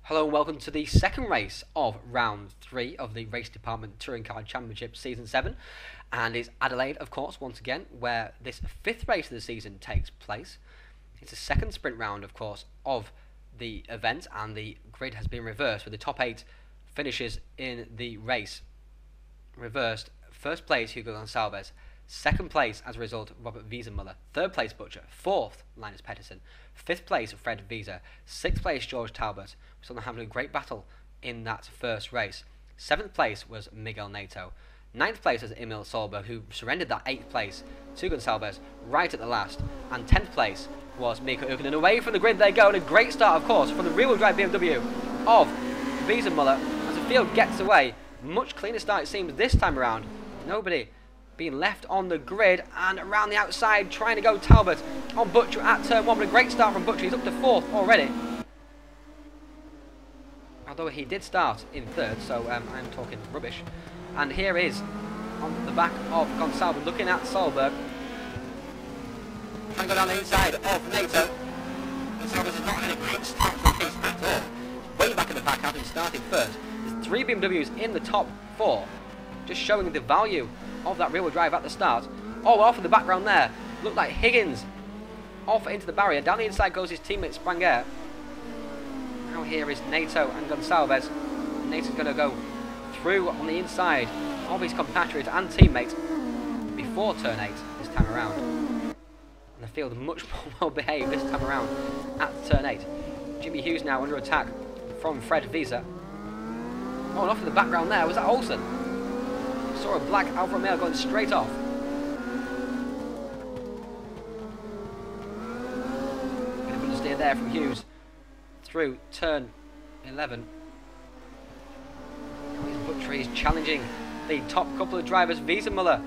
Hello and welcome to the second race of round 3 of the Race Department Touring Car Championship Season 7. And it's Adelaide, of course, once again, where this 5th race of the season takes place. It's the second sprint round, of course, of the event, and the grid has been reversed with the top 8 finishes in the race reversed. First place, Hugo Gonçalves. Second place, as a result, Robert Wiesenmuller. Third place, Butcher. Fourth, Linus Pettersson. Fifth place, Fred Wieser. Sixth place, George Talbot. We saw them having a great battle in that first race. Seventh place was Miguel Neto. Ninth place was Emil Solberg, who surrendered that 8th place to Gonçalves right at the last. And 10th place was Mika Ukkonen. Away from the grid they go, and a great start, of course, from the rear-wheel drive BMW of Wiesenmuller. As the field gets away, much cleaner start it seems this time around. Nobody being left on the grid, and around the outside trying to go Talbot on Butcher at turn 1, but a great start from Butcher. He's up to 4th already, although he did start in 3rd, so I'm talking rubbish. And here is on the back of Gonçalves looking at Solberg, trying to go down the inside of Nato. Gonçalves is not having a great start from his at all. Way back in the pack, having started first. There's 3 BMWs in the top 4, just showing the value of that rear-wheel drive at the start. Oh, off in the background there, looked like Higgins off into the barrier. Down the inside goes his teammate Spranger. Now here is Nato and Gonçalves. Nato's going to go through on the inside of his compatriot and teammate before turn 8 this time around. And the field much more well behaved this time around at turn 8. Jimmy Hughes now under attack from Fred Wieser. Oh, and off in the background there, was that Olsen? Saw a black Alfa Romeo going straight off. Bit of understeer there from Hughes through turn 11. Butcher is challenging the top couple of drivers. Wiesenmuller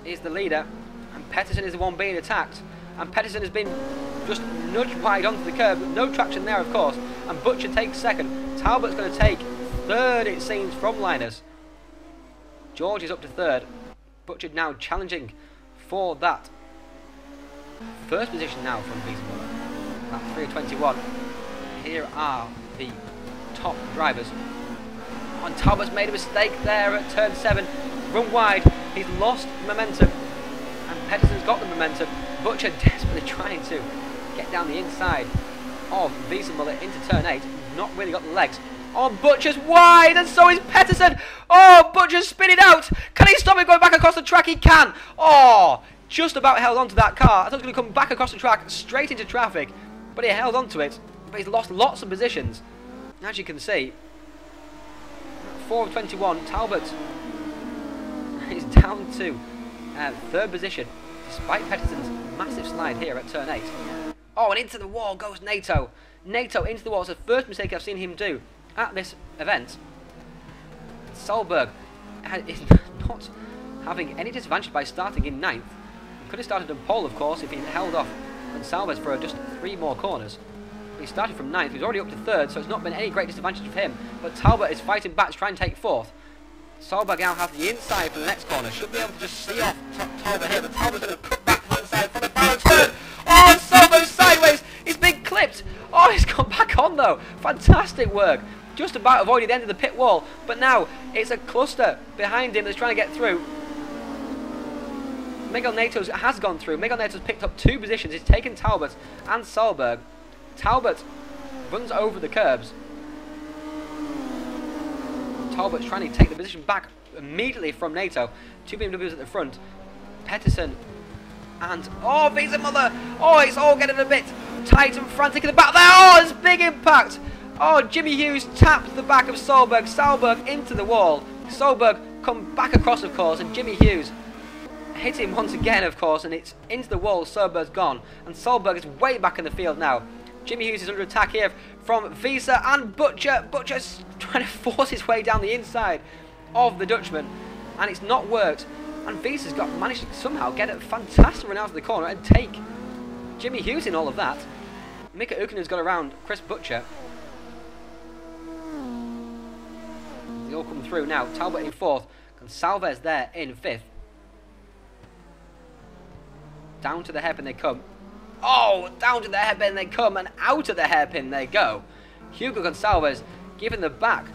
is the leader, and Pettersson is the one being attacked. And Pettersson has been just nudged wide onto the curb. No traction there, of course. And Butcher takes 2nd. Talbot's going to take 3rd, it seems, from Linus. George is up to 3rd. Butcher now challenging for that 1st position now from Wiesenmuller. At 3:21. Here are the top drivers. And Talbot's made a mistake there at turn 7. Run wide. He's lost momentum. And Pettersson's got the momentum. Butcher desperately trying to get down the inside of Wiesenmuller into turn 8. Not really got the legs. Oh, Butcher's wide, and so is Pettersson. Oh, Butcher's spinning out. Can he stop it going back across the track? He can. Oh, just about held onto that car. I thought he was going to come back across the track, straight into traffic, but he held onto it. But he's lost lots of positions. As you can see, 4 of 21, Talbot is down to 3rd position, despite Pettersson's massive slide here at turn 8. Oh, and into the wall goes Nato. Nato into the wall. It's the first mistake I've seen him do at this event. Solberg is not having any disadvantage by starting in 9th. He could have started on pole, of course, if he held off Gonçalves for just 3 more corners. But he started from 9th. He's already up to 3rd, so it's not been any great disadvantage for him. But Talbot is fighting back to try and take 4th. Solberg now has the inside for the next corner. Should be able to just see off Talbot here, but Talbot's going to cut back to the inside for the balance turn. Oh, Solberg's sideways. He's been clipped. Oh, he's got back on though. Fantastic work. Just about avoided the end of the pit wall, but now it's a cluster behind him that's trying to get through. Miguel Neto has gone through. Miguel Neto's picked up 2 positions. He's taken Talbot and Solberg. Talbot runs over the curbs. Talbot's trying to take the position back immediately from Nato. 2 BMWs at the front. Pettersson and oh, Wiesenmuller. Oh, it's all getting a bit tight and frantic in the back there. Oh, it's big impact. Oh, Jimmy Hughes tapped the back of Solberg. Solberg into the wall. Solberg come back across, of course, and Jimmy Hughes hit him once again, of course, and it's into the wall. Solberg's gone, and Solberg is way back in the field now. Jimmy Hughes is under attack here from Wieser and Butcher. Butcher's trying to force his way down the inside of the Dutchman, and it's not worked. And Wieser's managed to somehow get a fantastic run out of the corner and take Jimmy Hughes in all of that. Mika Ukkonen's got around Chris Butcher. They all come through now. Talbot in 4th. Gonçalves there in 5th. Down to the hairpin they come. Oh, down to the hairpin they come, and out of the hairpin they go. Hugo Gonçalves giving the back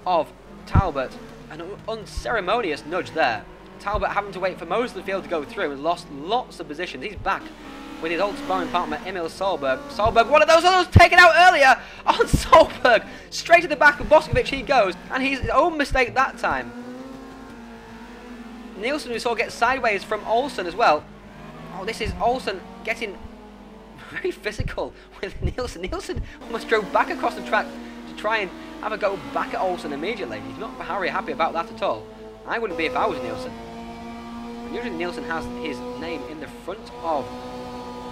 of Talbot an unceremonious nudge there. Talbot having to wait for most of the field to go through and lost lots of positions. He's back with his old sparring partner Emil Solberg. Solberg, one of those taken out earlier on Solberg. Straight to the back of Boskovic he goes, and he's his own mistake that time. Nielsen, we saw get sideways from Olsen as well. Oh, this is Olsen getting very physical with Nielsen. Nielsen almost drove back across the track to try and have a go back at Olsen immediately. He's not very happy about that at all. I wouldn't be if I was Nielsen. Usually Nielsen has his name in the front of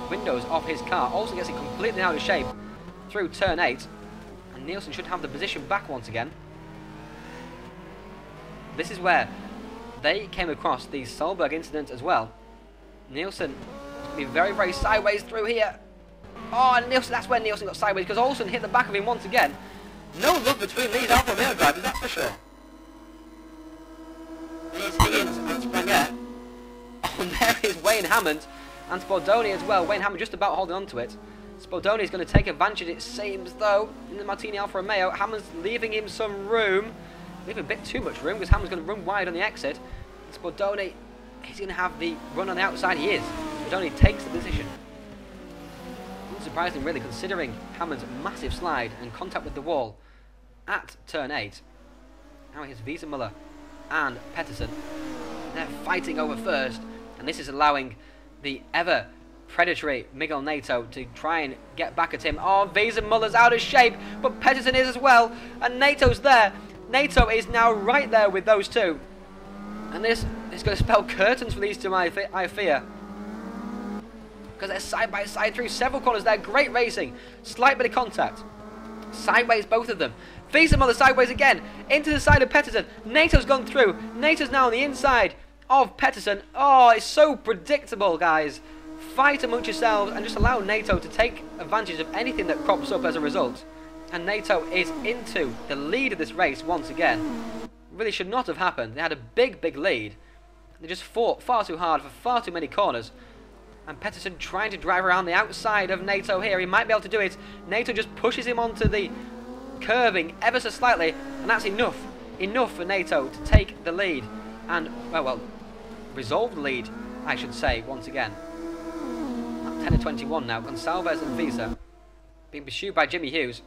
windows of his car. Olsen gets it completely out of shape through turn 8, and Nielsen should have the position back once again. This is where they came across the Solberg incident as well. Nielsen be very, very sideways through here. Oh, and Nielsen, that's where Nielsen got sideways because Olsen hit the back of him once again. No love between these Alfa Romeo drivers, that's for sure. There's Higgins and Spranger. Oh, and there is Wayne Hammond and Spodoni as well. Wayne Hammond just about holding on to it. Spodoni is going to take advantage, it seems, though, in the Martini Alfa Romeo. Hammond's leaving him some room. Leaving a bit too much room because Hammond's going to run wide on the exit. Spodoni, he's going to have the run on the outside. He is. Spodoni takes the position. Unsurprising, really, considering Hammond's massive slide and contact with the wall at turn 8. Now here's Wiesenmuller and Pettersson. They're fighting over first, and this is allowing the ever predatory Miguel Neto to try and get back at him. Oh, Wiesenmuller's out of shape, but Pettersson is as well, and Neto's there. Neto is now right there with those two, and this is going to spell curtains for these two, I fear, because they're side by side through several corners. They're great racing, slight bit of contact, sideways both of them. Wiesenmuller sideways again, into the side of Pettersson. Neto's gone through. Neto's now on the inside of Pettersson. Oh, it's so predictable, guys. Fight amongst yourselves and just allow Neto to take advantage of anything that crops up as a result. And Neto is into the lead of this race once again. Really should not have happened. They had a big, big lead. They just fought far too hard for far too many corners. And Pettersson trying to drive around the outside of Neto here. He might be able to do it. Neto just pushes him onto the curbing ever so slightly, and that's enough. Enough for Neto to take the lead and, well, resolve the lead, I should say, once again. At 10:21 now. Gonçalves and Visa being pursued by Jimmy Hughes.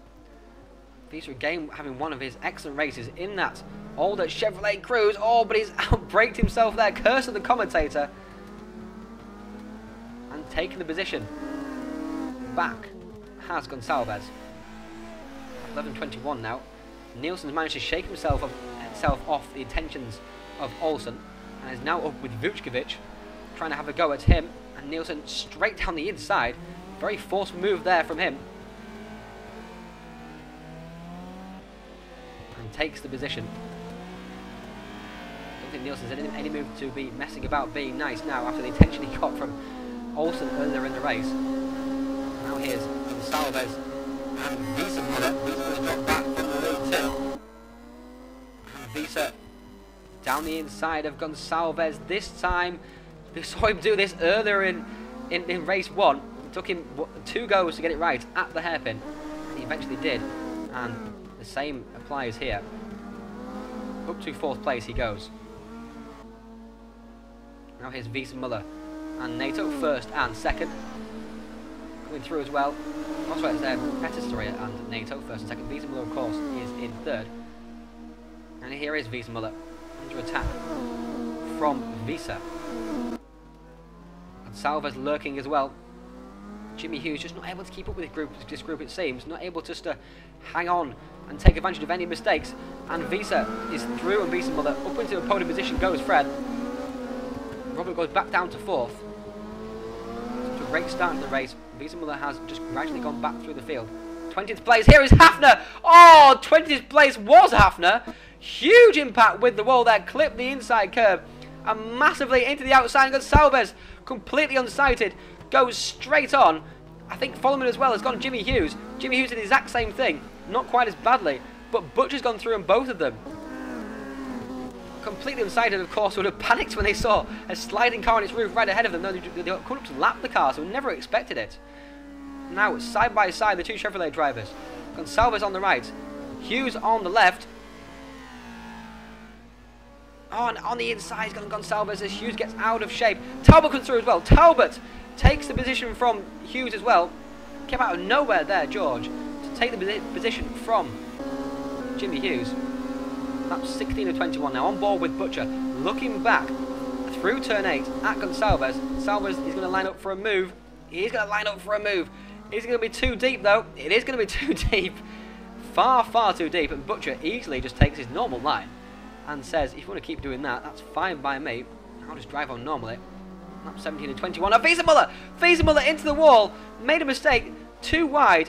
Visa again having one of his excellent races in that older Chevrolet Cruze. Oh, but he's outbraked himself there. Curse of the commentator. And taking the position back has Gonçalves. 11:21 now. Nielsen's managed to shake himself off the intentions of Olsen and is now up with Vučković, trying to have a go at him, and Nielsen straight down the inside. Very forceful move there from him. And takes the position. Don't think Nielsen's in any move to be messing about being nice now after the attention he got from Olsen earlier in the race. Now here's Gonçalves and Wiesenmuller's got back from the lead too. And Visa down the inside of Gonçalves this time. We saw him do this earlier in race 1. It took him 2 goes to get it right at the hairpin. He eventually did. And the same applies here. Up to 4th place he goes. Now here's Wiesenmuller and Neto first and second. Coming through as well. Also, it's Pettersson and Neto first and second. Wiesenmuller, of course, is in 3rd. And here is Wiesenmuller under attack from Visa. And Salva's lurking as well. Jimmy Hughes just not able to keep up with this group, it seems. Not able just to hang on and take advantage of any mistakes. And Visa is through, and Wiesenmuller up into a podium position goes Fred. Robert goes back down to 4th. It's a great start in the race. Wiesenmuller has just gradually gone back through the field. 20th place, here is Hafner! Oh, 20th place was Hafner! Huge impact with the wall there, clipped the inside curb, and massively into the outside. Gonçalves, completely unsighted, goes straight on. I think following as well has gone Jimmy Hughes. Jimmy Hughes did the exact same thing, not quite as badly, but Butcher's gone through on both of them. Completely unsighted, of course, would have panicked when they saw a sliding car on its roof right ahead of them. No, they couldn't have lapped the car, so never expected it. Now, side by side, the two Chevrolet drivers. Gonçalves on the right. Hughes on the left. Oh, and on the inside, he's got Gonçalves as Hughes gets out of shape. Talbot comes through as well. Talbot takes the position from Hughes as well. Came out of nowhere there, George, to take the position from Jimmy Hughes. That's 16 of 21 now, on board with Butcher. Looking back through turn 8 at Gonçalves. Gonçalves is going to line up for a move. He's going to line up for a move. Is it going to be too deep, though? It is going to be too deep. Far, far too deep. And Butcher easily just takes his normal line and says, if you want to keep doing that, that's fine by me. I'll just drive on normally. Lap 17 and 21. Now, Wiesenmuller! Wiesenmuller into the wall. Made a mistake. Too wide.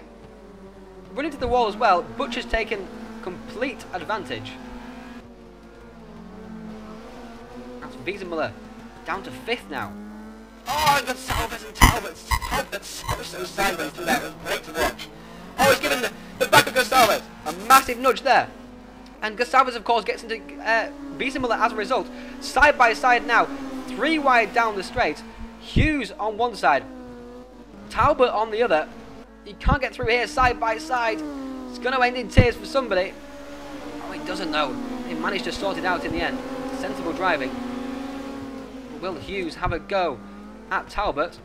Run into the wall as well. Butcher's taken complete advantage. That's Wiesenmuller down to 5th now. Oh, Gonçalves and Talbot. Talbot's so sideways to that. It was great to watch. Oh, he's given the back of Gonçalves. A massive nudge there. And Gonçalves, of course, gets into Wiesenmuller as a result. Side by side now. 3 wide down the straight. Hughes on one side. Talbot on the other. He can't get through here side by side. It's going to end in tears for somebody. Oh, he doesn't know. He managed to sort it out in the end. Sensible driving. Will Hughes have a go at Talbot?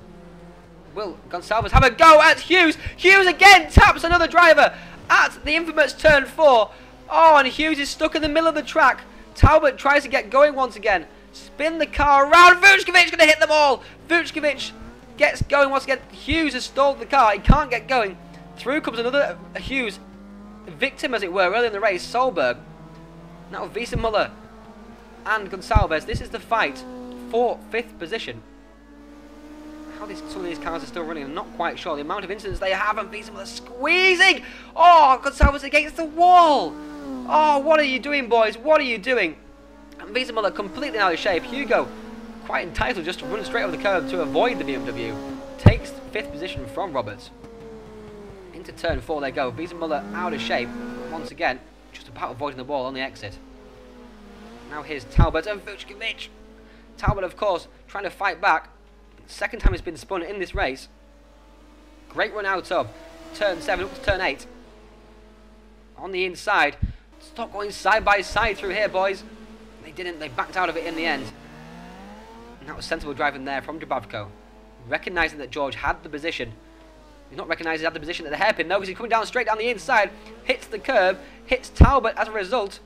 Will Gonçalves have a go at Hughes? Hughes again taps another driver at the infamous turn 4. Oh, and Hughes is stuck in the middle of the track. Talbot tries to get going once again. Spin the car around. Vučković going to hit them all. Vučković gets going once again. Hughes has stalled the car. He can't get going. Through comes another Hughes victim, as it were, early in the race. Solberg. Now Wiesenmuller and Gonçalves. This is the fight for 5th position. How some of these cars are still running, I'm not quite sure. The amount of incidents they have, and Wiesenmuller squeezing. Oh, Gonçalves against the wall. Oh, what are you doing, boys? What are you doing? And Wiesenmuller completely out of shape. Hugo, quite entitled just to run straight over the curb to avoid the BMW. Takes 5th position from Roberts. Into turn 4 they go. Wiesenmuller out of shape once again, just about avoiding the wall on the exit. Now here's Talbot and Vučković. Talbot, of course, trying to fight back. Second time he's been spun in this race. Great run out of turn 7 up to turn 8. On the inside. Stop going side by side through here, boys. They didn't. They backed out of it in the end. And that was sensible driving there from Dubravko. Recognising that George had the position. He's not recognising he had the position at the hairpin, though, because he's coming down straight down the inside. Hits the curb. Hits Talbot as a result.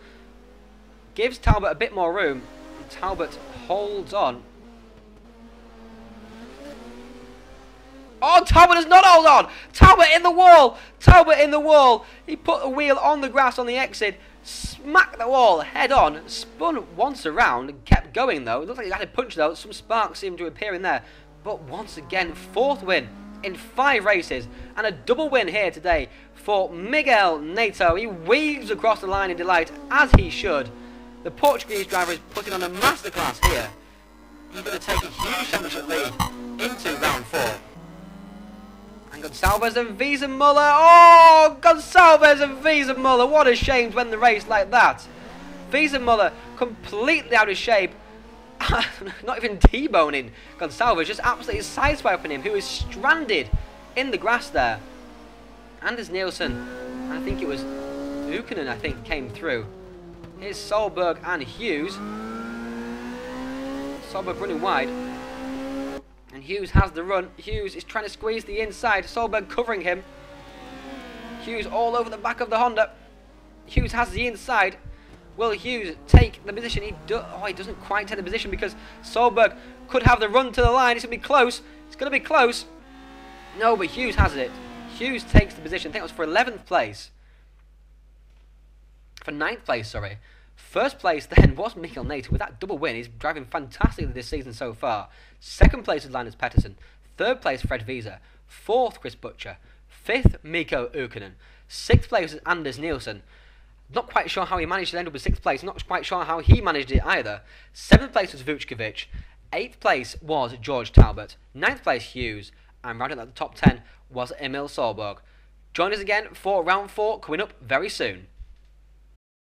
Gives Talbot a bit more room. And Talbot holds on. Oh, Talbot does not hold on. Talbot in the wall. Talbot in the wall. He put the wheel on the grass on the exit. Smacked the wall head on. Spun once around and kept going, though. It looked like he had a punch, though. Some sparks seemed to appear in there. But once again, 4th win in 5 races. And a double win here today for Miguel Neto. He weaves across the line in delight, as he should. The Portuguese driver is putting on a masterclass here. He's going to take a huge championship lead into round 4. And Gonçalves and Wiesenmuller. Oh, Gonçalves and Wiesenmuller. What a shame to end the race like that. Wiesenmuller completely out of shape. Not even T-boning Gonçalves, just absolutely sideswiping him, who is stranded in the grass there. Anders Nielsen, I think it was Ukkonen, I think, came through. Here's Solberg and Hughes. Solberg running wide. And Hughes has the run. Hughes is trying to squeeze the inside. Solberg covering him. Hughes all over the back of the Honda. Hughes has the inside. Will Hughes take the position? He doesn't quite take the position because Solberg could have the run to the line. It's going to be close. It's going to be close. No, but Hughes has it. Hughes takes the position. I think it was for 11th place. For 9th place, sorry. First place then was Miguel Neto with that double win. He's driving fantastically this season so far. Second place is Linus Pettersson. Third place, Fred Visa. 4th, Chris Butcher. 5th, Mikko Ukkonen. 6th place is Anders Nielsen. Not quite sure how he managed to end up in 6th place. Not quite sure how he managed it either. 7th place was Vučković. 8th place was George Talbot. 9th place, Hughes. And rounding out the top 10 was Emil Solberg. Join us again for round 4 coming up very soon.